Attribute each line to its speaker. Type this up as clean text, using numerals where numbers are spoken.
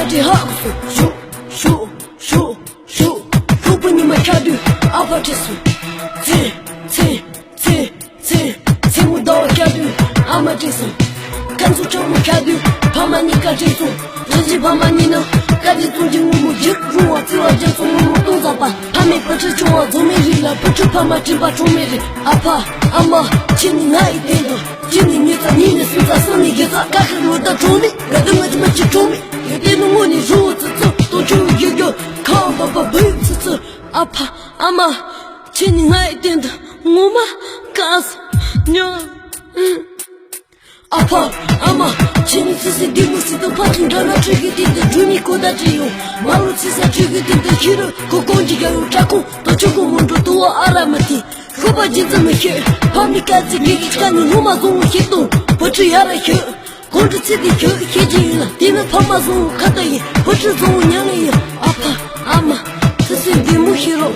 Speaker 1: 가지 하고서 쇼 부분이 막혀도 아파트수 세무도 켜도 아마지수 간수처럼 켜도 파마니까 지수日밤만你呢赶紧从进屋一入我自我接送我动作吧他们不吃穷我做没人了不吃怕嘛只把穷没人阿爸阿妈请你爱一点的请你女子你的孙子送你一个干黑路的种的让他们怎么去种的有点弄我你如此走都就一个靠爸爸背次次阿爸阿妈请你爱一点的我妈告诉娘阿爸阿妈请你仔细地不是都怕听到那这个地的祝你过得只有马路骑下这个地的黑人和公鸡要有扎空到这个门中都我阿拉么的可把金子没黑怕你干子给看你罗马总我黑洞不只要来黑公主气的黑黑进了地面跑马总看到也不是总我娘了也阿爸阿妈仔细地不黑了